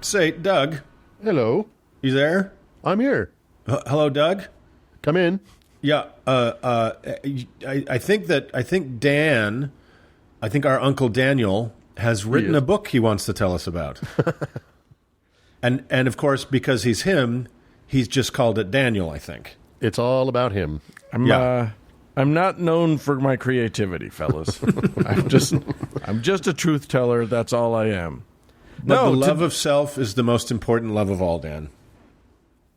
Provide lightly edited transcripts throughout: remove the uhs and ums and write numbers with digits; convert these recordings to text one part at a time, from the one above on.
Say, Doug, Hello. you there? I'm here. Hello, Doug? Come in. Yeah, I think our Uncle Daniel has written a book he wants to tell us about. and of course, because he's him, he's just called it Daniel, I think. It's all about him. I'm not known for my creativity, fellas. I'm just a truth teller. That's all I am. But the love of self is the most important love of all, Dan.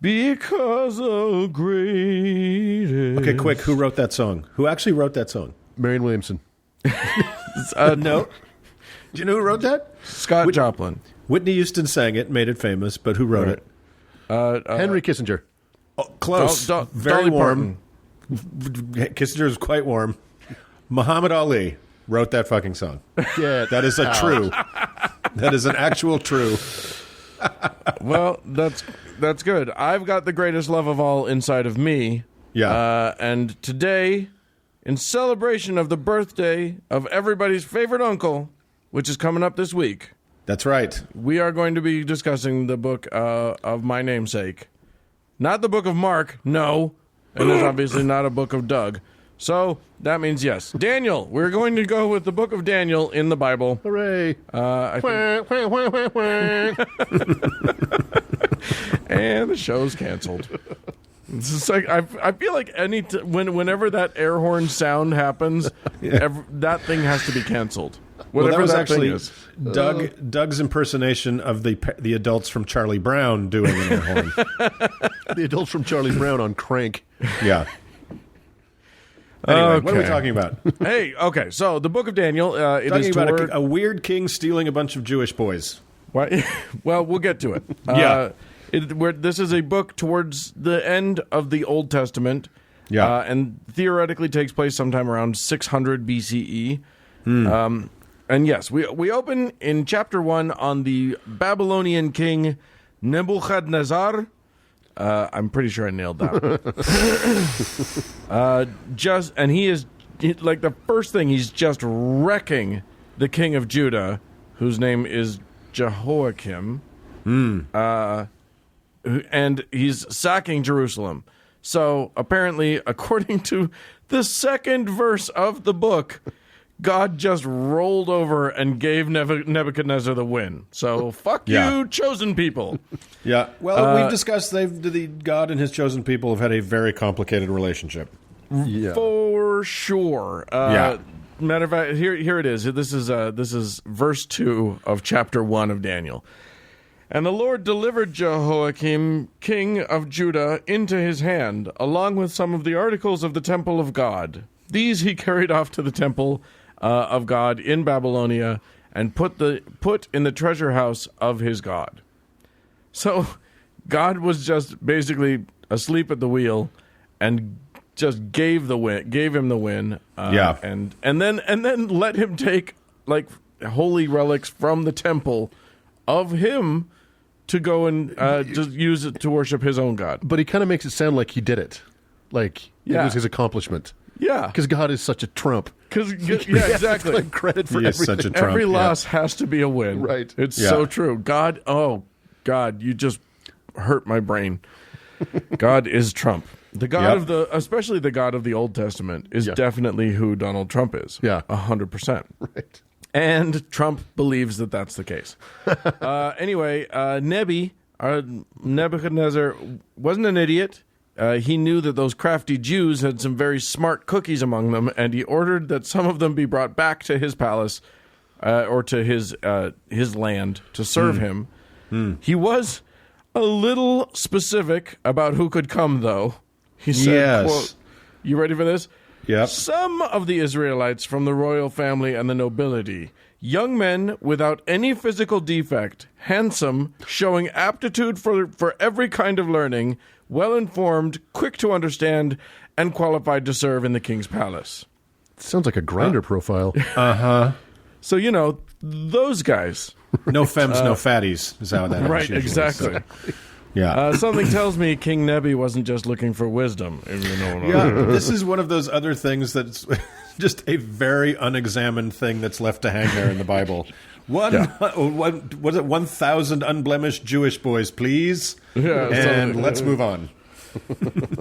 Because of greatest. Okay, quick, who wrote that song? Who actually wrote that song? Marion Williamson. No. Do you know who wrote that? Scott Joplin. Whitney Houston sang it, made it famous, but who wrote it? Henry Kissinger. Oh, close. Very Dolly warm. Kissinger is quite warm. Muhammad Ali wrote that fucking song. Yeah, That is a true. That is an actual true. Well, that's good. I've got the greatest love of all inside of me. Yeah. And today, in celebration of the birthday of everybody's favorite uncle, which is coming up this week, That's right. we are going to be discussing the book of my namesake. Not the book of Mark, no. And there's obviously not a book of Doug. So that means yes. Daniel. We're going to go with the book of Daniel in the Bible. Hooray. I think, and the show's canceled. It's just like I feel like whenever that air horn sound happens, that thing has to be canceled. Whatever that was that actually thing is. Doug's impersonation of the adults from Charlie Brown doing an air horn. The adults from Charlie Brown on Crank. Yeah. Anyway, what are we talking about? Hey, okay, so the book of Daniel. It Talking is about a weird king stealing a bunch of Jewish boys. Well, we'll get to it. Yeah. This is a book towards the end of the Old Testament. Yeah. And theoretically takes place sometime around 600 BCE. And yes, we open in chapter 1 on the Babylonian king Nebuchadnezzar. I'm pretty sure I nailed that. And he is like the first thing, he's just wrecking the king of Judah, whose name is Jehoiakim. And he's sacking Jerusalem. So apparently, according to the second verse of the book, God just rolled over and gave Nebuchadnezzar the win. So fuck you, chosen people. Yeah. Well, we've discussed God and his chosen people have had a very complicated relationship. Yeah. For sure. Matter of fact, here it is. This is verse 2 of chapter 1 of Daniel. And the Lord delivered Jehoiakim, king of Judah, into his hand, along with some of the articles of the temple of God. These he carried off to the temple of God in Babylonia, and put in the treasure house of his God. So God was just basically asleep at the wheel, and just gave him the win. And then let him take like holy relics from the temple of him to go and just use it to worship his own God. But he kind of makes it sound like he did it. Like it was his accomplishment. Yeah. Because God is such a Trump. Exactly. Like credit for He is everything. such a Trump. Every loss has to be a win. Right. It's so true. God, you just hurt my brain. God is Trump. The God especially the God of the Old Testament is definitely who Donald Trump is. Yeah. 100%. Right. And Trump believes that that's the case. Anyway, Nebuchadnezzar wasn't an idiot. He knew that those crafty Jews had some very smart cookies among them, and he ordered that some of them be brought back to his palace or to his land to serve him. He was a little specific about who could come, though. He said, quote, you ready for this? Yep. Some of the Israelites from the royal family and the nobility, young men without any physical defect, handsome, showing aptitude for every kind of learning, well-informed, quick to understand, and qualified to serve in the king's palace. Sounds like a grinder profile. So, those guys. No femmes, no fatties is how that Right, usually exactly. is. Yeah. Something tells me King Nebi wasn't just looking for wisdom. This is one of those other things that's just a very unexamined thing that's left to hang there in the Bible, Was it 1,000 unblemished Jewish boys, please? Yeah, and let's move on.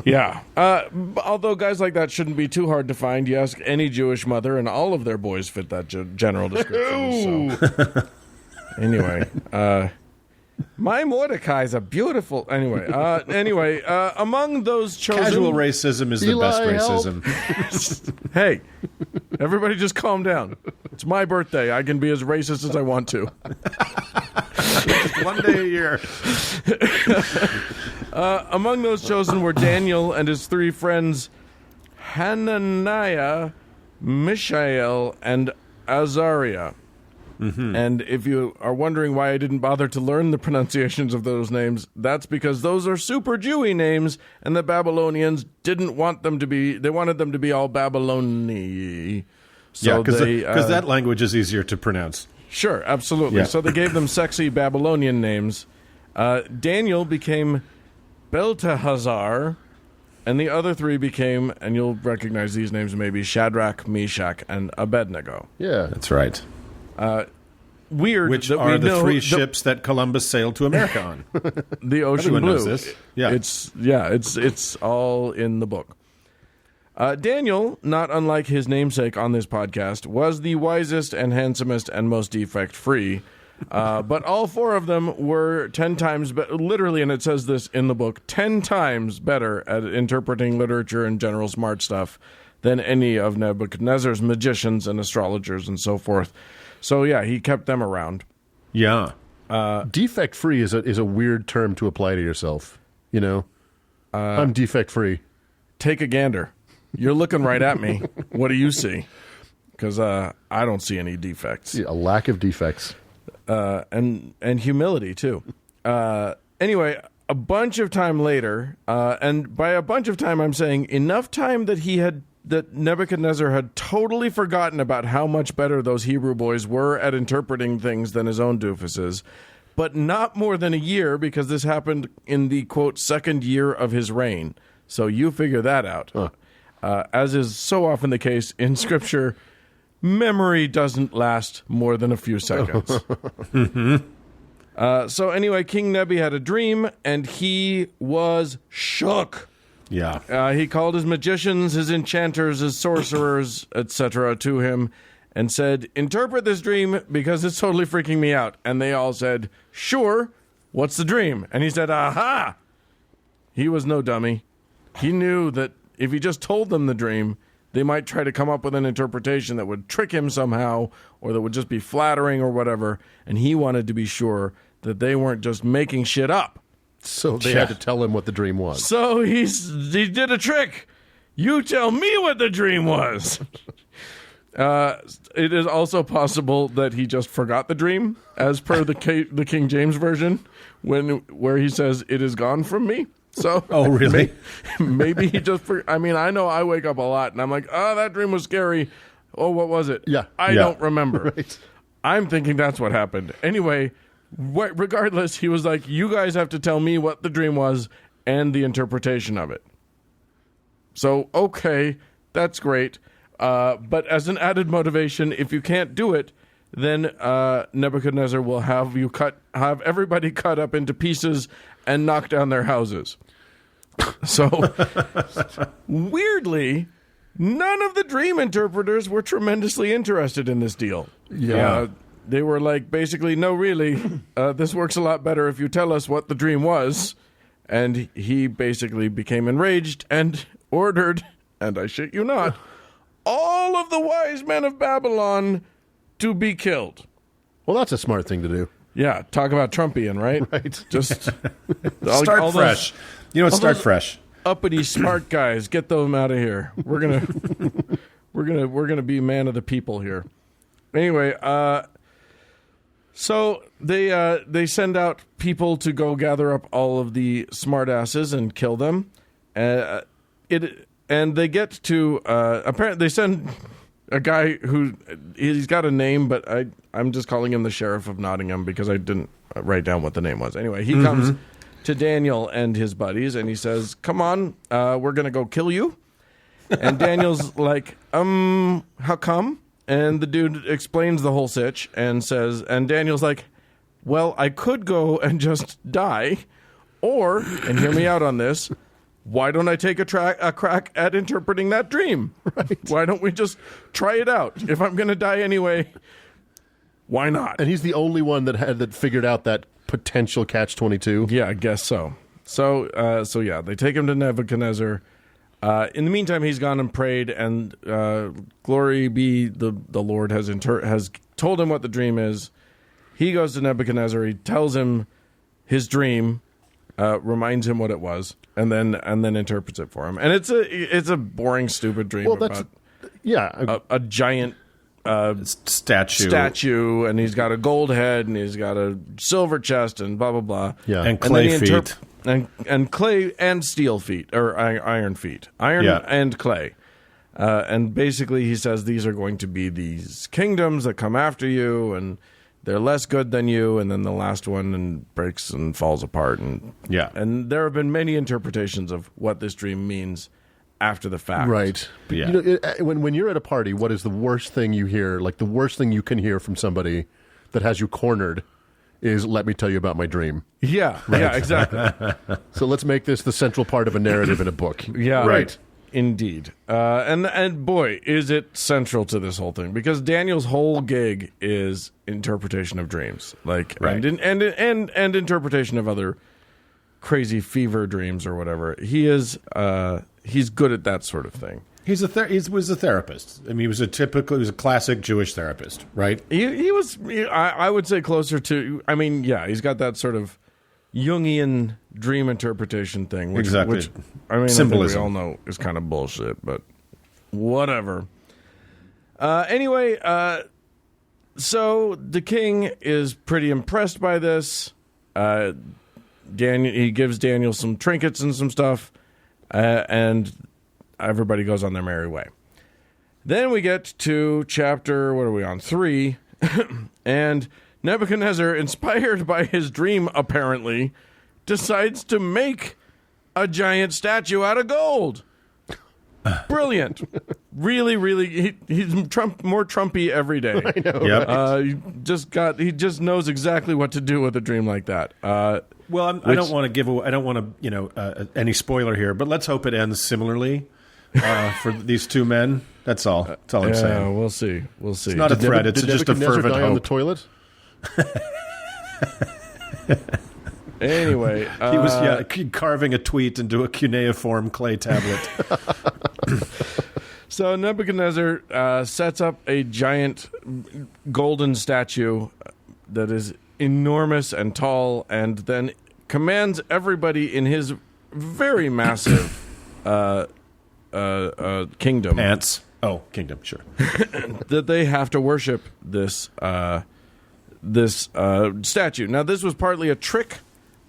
Yeah. Although guys like that shouldn't be too hard to find. You ask any Jewish mother, and all of their boys fit that general description. So. Anyway, my Mordecai's a beautiful. Anyway, among those chosen, Casual racism is the Eli, best help. racism. Hey, everybody, just calm down. It's my birthday. I can be as racist as I want to. Just one day a year. Among those chosen were Daniel and his three friends, Hananiah, Mishael, and Azariah. Mm-hmm. And if you are wondering why I didn't bother to learn the pronunciations of those names, that's because those are super Jewy names, and the Babylonians didn't want them to be. They wanted them to be all Babyloni. So because that language is easier to pronounce. Sure, absolutely. Yeah. So they gave them sexy Babylonian names. Daniel became Belteshazzar, and the other three became, and you'll recognize these names maybe, Shadrach, Meshach, and Abednego. Yeah. That's right. Weird. Which that are we the know three ships that Columbus sailed to America on. the Ocean Everyone Blue. knows this. Yeah. It's all in the book. Daniel, not unlike his namesake on this podcast, was the wisest and handsomest and most defect-free. But all four of them were 10 times, literally, and it says this in the book, 10 times better at interpreting literature and general smart stuff than any of Nebuchadnezzar's magicians and astrologers and so forth. So, yeah, he kept them around. Yeah. Defect-free is a weird term to apply to yourself, you know? I'm defect-free. Take a gander. You're looking right at me. What do you see? Because I don't see any defects. Yeah, a lack of defects. And humility, too. Anyway, a bunch of time later, and by a bunch of time I'm saying enough time that Nebuchadnezzar had totally forgotten about how much better those Hebrew boys were at interpreting things than his own doofuses, but not more than a year, because this happened in the, quote, second year of his reign. So you figure that out. Huh. As is so often the case in Scripture, memory doesn't last more than a few seconds. So anyway, King Nebi had a dream, and he was shook. Yeah. He called his magicians, his enchanters, his sorcerers, etc. to him and said, interpret this dream because it's totally freaking me out. And they all said, sure, what's the dream? And he said, aha! He was no dummy. He knew that if he just told them the dream, they might try to come up with an interpretation that would trick him somehow or that would just be flattering or whatever. And he wanted to be sure that they weren't just making shit up. So they had to tell him what the dream was. So he did a trick. You tell me what the dream was. It is also possible that he just forgot the dream, as per the King James version, where he says, it is gone from me. So, Oh, really? Maybe he just I know I wake up a lot, and I'm like, oh, that dream was scary. Oh, what was it? Yeah. I don't remember. Right. I'm thinking that's what happened. Anyway, regardless, he was like, you guys have to tell me what the dream was and the interpretation of it. So, okay, that's great. But as an added motivation, if you can't do it, then Nebuchadnezzar will have everybody cut up into pieces and knock down their houses. So, weirdly, none of the dream interpreters were tremendously interested in this deal. Yeah. They were like, basically, no, really, this works a lot better if you tell us what the dream was. And he basically became enraged and ordered, and I shit you not, all of the wise men of Babylon to be killed. Well, that's a smart thing to do. Yeah, talk about Trumpian, right? Right. Just Start fresh. Start fresh. Uppity smart guys, get them out of here. We're gonna be man of the people here. Anyway, so they send out people to go gather up all of the smartasses and kill them. And they get to apparently they send a guy who he's got a name, but I'm just calling him the Sheriff of Nottingham because I didn't write down what the name was. Anyway, he comes to Daniel and his buddies and he says, "Come on, we're gonna go kill you." And Daniel's like, "How come?" And the dude explains the whole sitch and says, and Daniel's like, well, I could go and just die, or, and hear me out on this, why don't I take a crack at interpreting that dream? Right. Why don't we just try it out? If I'm going to die anyway, why not? And he's the only one that figured out that potential catch-22. Yeah, I guess so. So yeah, they take him to Nebuchadnezzar. In the meantime, he's gone and prayed, and glory be the Lord has told him what the dream is. He goes to Nebuchadnezzar. He tells him his dream, reminds him what it was, and then interprets it for him. And it's a boring, stupid dream about a giant statue, and he's got a gold head, and he's got a silver chest, and blah blah blah. Yeah, and clay feet. And clay and steel feet, or iron feet. And clay. And basically he says these are going to be these kingdoms that come after you, and they're less good than you, and then the last one breaks and falls apart. And there have been many interpretations of what this dream means after the fact. Right. Yeah. You know, when you're at a party, what is the worst thing you hear, like the worst thing you can hear from somebody that has you cornered is, let me tell you about my dream. Yeah, right. Yeah, exactly. So let's make this the central part of a narrative in a book. Yeah, right. Indeed. And boy, is it central to this whole thing, because Daniel's whole gig is interpretation of dreams, and interpretation of other crazy fever dreams or whatever. He's good at that sort of thing. He was a therapist. I mean, he was a classic Jewish therapist, right? He was, I would say, closer to, I mean, yeah, he's got that sort of Jungian dream interpretation thing. Which, exactly. Which, I mean, symbolism. I think we all know is kind of bullshit, but whatever. Anyway, so the king is pretty impressed by this. He gives Daniel some trinkets and some stuff, and everybody goes on their merry way. Then we get to chapter, what are we on, 3, and Nebuchadnezzar, inspired by his dream apparently, decides to make a giant statue out of gold. Brilliant. Really, really, he's more Trumpy every day. I know. Yep. He just knows exactly what to do with a dream like that. Well, I don't want to give away. I don't want to, any spoiler here, but let's hope it ends similarly for these two men. That's all. That's all I'm saying. We'll see. It's not a threat. It's just a fervent die hope. On the toilet? Anyway, he was carving a tweet into a cuneiform clay tablet. So Nebuchadnezzar sets up a giant golden statue that is enormous and tall, and then commands everybody in his very massive kingdom. Kingdom, sure. That they have to worship this statue. Now, this was partly a trick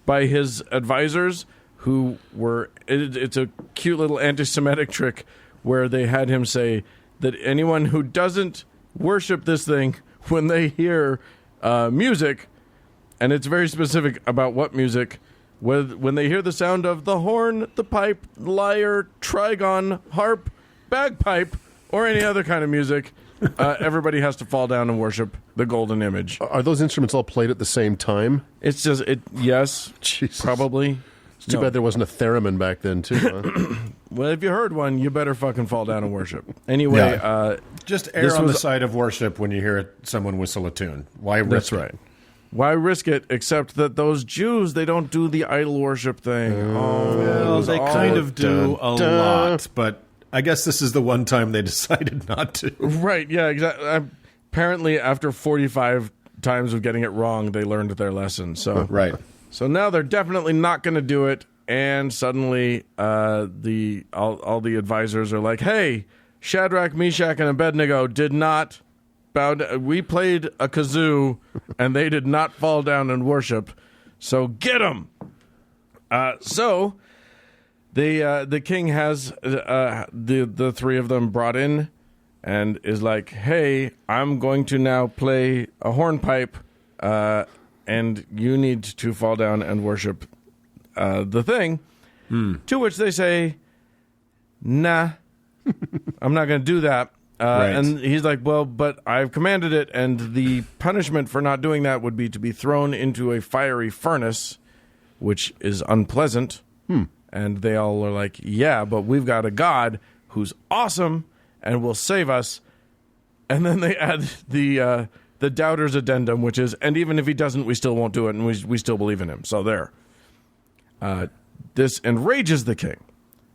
by his advisors, who were... It's a cute little anti-Semitic trick where they had him say that anyone who doesn't worship this thing, when they hear music, and it's very specific about what music, when they hear the sound of the horn, the pipe, lyre, trigon, harp, bagpipe, or any other kind of music, everybody has to fall down and worship the golden image. Are those instruments all played at the same time? It's just, yes, Jesus. Probably. It's too bad there wasn't a theremin back then, too. Huh? Well, if you heard one, you better fucking fall down and worship. Anyway, just err on the side of worship when you hear someone whistle a tune. Why risk That's right. Why risk it, except that those Jews, they don't do the idol worship thing. Well, they kind of do a lot, but I guess this is the one time they decided not to. Right, yeah, exactly. Apparently, after 45 times of getting it wrong, they learned their lesson. So right. So now they're definitely not going to do it, and suddenly all the advisors are like, hey, Shadrach, Meshach, and Abednego did not bow down. We played a kazoo, and they did not fall down and worship, so get them! So the king has the three of them brought in, and is like, hey, I'm going to now play a hornpipe, and you need to fall down and worship the thing. To which they say, nah, I'm not going to do that. Right. And he's like, well, but I've commanded it, and the punishment for not doing that would be to be thrown into a fiery furnace, which is unpleasant. And they all are like, yeah, but we've got a God who's awesome and will save us. And then they add the doubter's addendum, which is, and even if he doesn't, we still won't do it, and we still believe in him. So there. This enrages the king.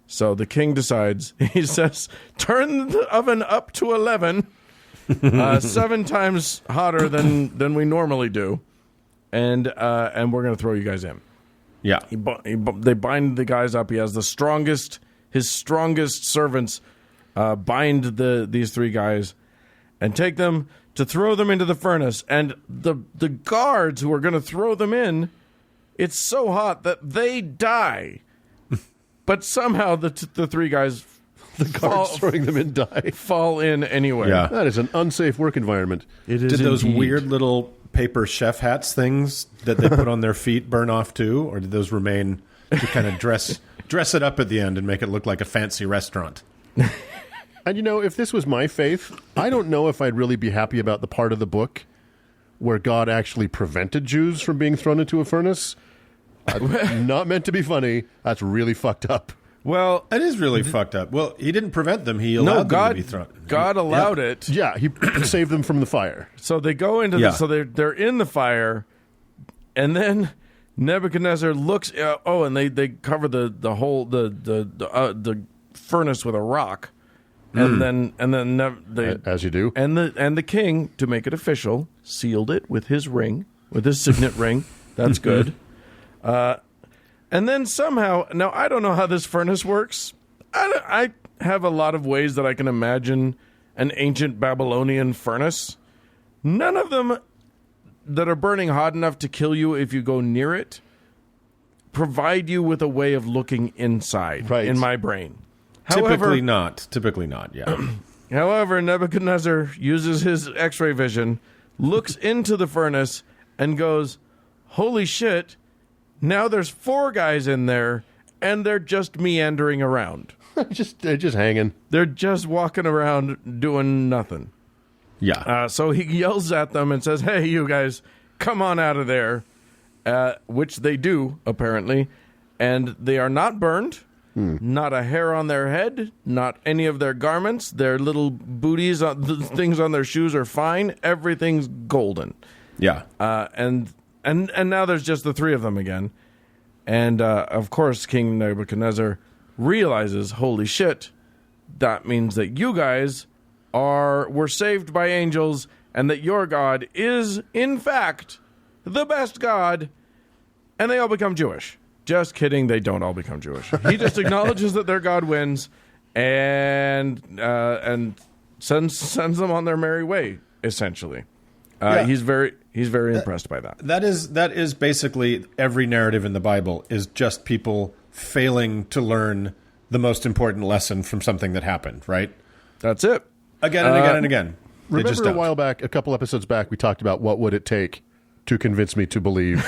So the king decides, he says, turn the oven up to 11, 7 times hotter than we normally do, and we're going to throw you guys in. Yeah. They bind the guys up. He has his strongest servants bind these 3 guys and take them to throw them into the furnace. And the guards who are going to throw them in, it's so hot that they die. But somehow the 3 guys, The guards throwing them in die. fall in anyway. Yeah. That is an unsafe work environment. It is Did those indeed. weird little paper chef hats things that they put on their feet burn off too? Or did those remain to kind of dress it up at the end and make it look like a fancy restaurant? And if this was my faith, I don't know if I'd really be happy about the part of the book where God actually prevented Jews from being thrown into a furnace. Not meant to be funny. That's really fucked up. Well, That is really fucked up. Well, he didn't prevent them. He allowed them to be thrown. God allowed it. Yeah, he saved them from the fire. So they go into Yeah. so they're in the fire, and then Nebuchadnezzar looks. And they cover the whole the furnace with a rock, and then As you do. and the king, to make it official, sealed it with his ring, with his signet ring. That's good. And then somehow, now I don't know how this furnace works. I have a lot of ways that I can imagine an ancient Babylonian furnace. None of them that are burning hot enough to kill you if you go near it provide you with a way of looking inside, Right. in my brain. Typically not, yeah. However, Nebuchadnezzar uses his x-ray vision, looks into the furnace, and goes, holy shit, now there's 4 guys in there, and they're just meandering around. They're just hanging. They're just walking around doing nothing. Yeah. So he yells at them and says, hey, you guys, come on out of there, which they do, apparently, and they are not burned. Not a hair on their head, not any of their garments. Their little booties, the things on their shoes are fine. Everything's golden. Yeah. And now there's just the 3 of them again. And, of course, King Nebuchadnezzar realizes, holy shit, that means that you guys were saved by angels and that your God is, in fact, the best God. And they all become Jewish. Just kidding, they don't all become Jewish. He just acknowledges that their God wins and sends them on their merry way, essentially. Yeah. He's very impressed by that. That is basically every narrative in the Bible is just people failing to learn the most important lesson from something that happened, right? That's it. Again and again and again. They just Remember a don't. while back, a couple episodes back, we talked about what would it take to convince me to believe.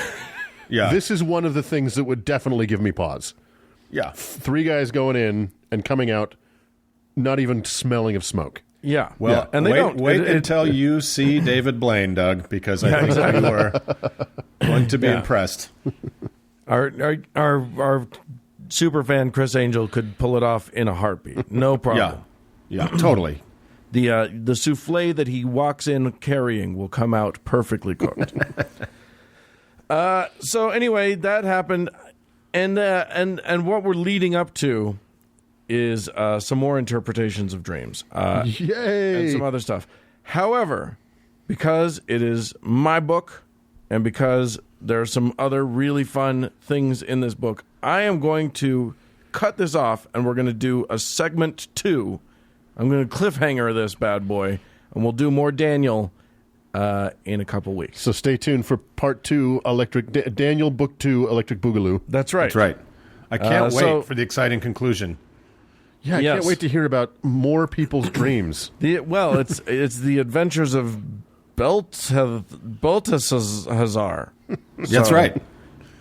Yeah. This is one of the things that would definitely give me pause. Yeah. 3 guys going in and coming out not even smelling of smoke. Yeah. Well, yeah. And they don't. Wait until you see David Blaine, Doug, because I think you are going to be impressed. Our super fan Chris Angel could pull it off in a heartbeat. No problem. Yeah, totally. The souffle that he walks in carrying will come out perfectly cooked. So anyway, that happened, and what we're leading up to is some more interpretations of dreams. Yay! And some other stuff. However, because it is my book, and because there are some other really fun things in this book, I am going to cut this off, and we're going to do a segment 2. I'm going to cliffhanger this bad boy, and we'll do more Daniel in a couple weeks. So stay tuned for part 2, Daniel Book 2, Electric Boogaloo. That's right. That's right. I can't so- wait for the exciting conclusion. Yeah, I Yes. can't wait to hear about more people's dreams. It's the adventures of Belteshazzar. That's right.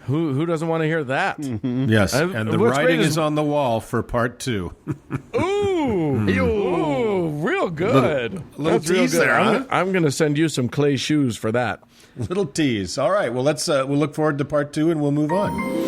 Who doesn't want to hear that? Yes. And the what's writing great is on the wall for part 2. Ooh, really? real good. Little That's real tease good. there, huh? I'm going to send you some clay shoes for that. Little tease. All right. Well, we'll look forward to part 2, and we'll move on.